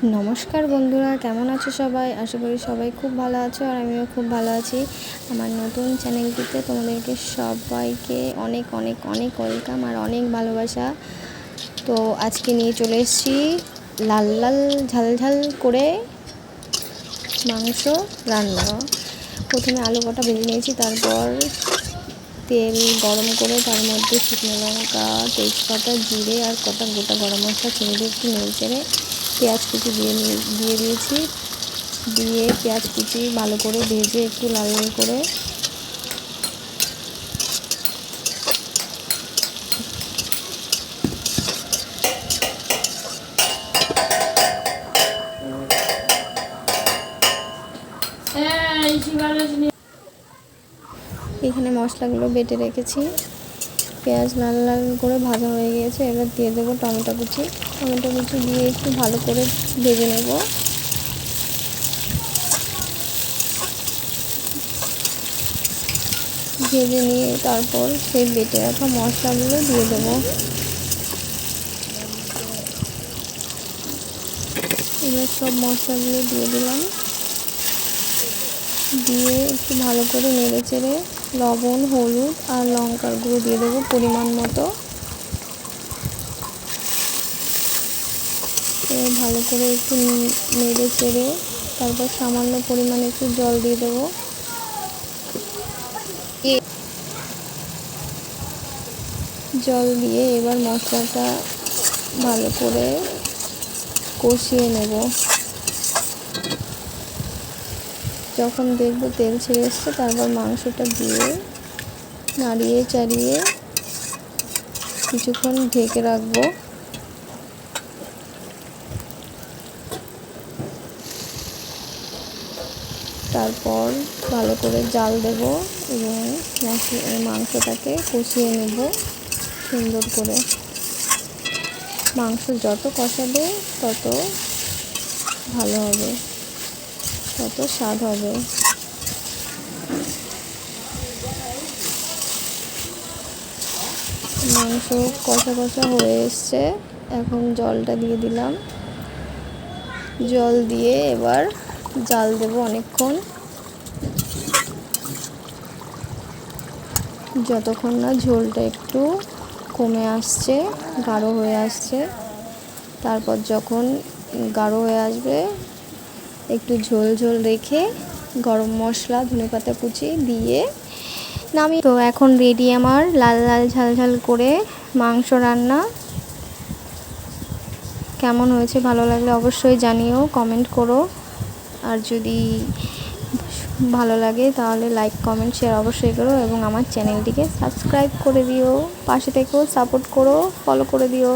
নমস্কার বন্ধুরা, কেমন আছো সবাই? আশা করি সবাই খুব ভালো আছো আর আমিও খুব ভালো আছি। আমার নতুন চ্যানেলটিতে তোমাদেরকে সবাইকে অনেক অনেক অনেক ওয়েলকাম আর অনেক ভালোবাসা। তো আজকে নিয়ে চলে এসেছি লাল লাল ঝাল ঝাল করে মাংস রান্না। প্রথমে আলু কটা ভেজে নিয়েছি, তারপর তেল গরম করে তার মধ্যে শুকনো লঙ্কা, তেজপাতা, জিরে আর কটা গোটা গরম মশলা ছেড়ে দিয়ে একটু নেড়ে চেড়ে পেঁয়াজ কুচি দিয়ে দিয়েছি। দিয়ে পেঁয়াজ কুচি ভালো করে ভেজে একটু লাল লাল করে এখানে মশলাগুলো বেটে রেখেছি। পেঁয়াজ লাল লাল করে ভাজা হয়ে গিয়েছে, এবার দিয়ে দেবো টমেটো কুচি দিয়ে একটু ভালো করে ভেজে নেব। ভেজে নিয়ে তারপর সেই বেটে রাখা মশলাগুলো দিয়ে দেবো। এবার সব মশলাগুলো দিয়ে দিলাম, দিয়ে একটু ভালো করে নেড়ে চেড়ে লবণ, হলুদ আর লঙ্কার গুঁড়ো দিয়ে দেবো পরিমাণ মতো। ভালো করে একটু নেড়ে চেড়ে তারপর সামান্য পরিমাণে একটু জল দিয়ে দেবো। জল দিয়ে এবার মশলাটা ভালো করে কষিয়ে নেব। যখন দেখবো তেল ছেড়ে এসছে, তারপর মাংসটা দিয়ে নাড়িয়ে চাড়িয়ে কিছুক্ষণ ঢেকে রাখবো। তারপর ভালো করে জাল দেব এবং মাংসটাকে কষিয়ে নেব সুন্দর করে। মাংস যত কষাবে তত ভালো হবে, তত স্বাদ হবে। মাংস কষা কষা হয়ে এসছে, এখন জলটা দিয়ে দিলাম। জল দিয়ে এবার জাল দেব অনেকক্ষণ, যতক্ষণ না ঝোলটা একটু কমে আসছে, গাঢ় হয়ে আসছে। তারপর যখন গাঢ় হয়ে আসবে, একটু ঝোল ঝোল রেখে গরম মশলা, ধনেপাতা কুচি দিয়ে নামিয়ে। তো এখন রেডি আমার লাল লাল ঝাল ঝাল করে মাংস রান্না। কেমন হয়েছে ভালো লাগলে অবশ্যই জানিও, কমেন্ট করো। আর যদি ভালো লাগে তাহলে লাইক, কমেন্ট, শেয়ার অবশ্যই করো এবং আমার চ্যানেলটিকে সাবস্ক্রাইব করে দিও। পাশে থেকেও সাপোর্ট করো, ফলো করে দিও।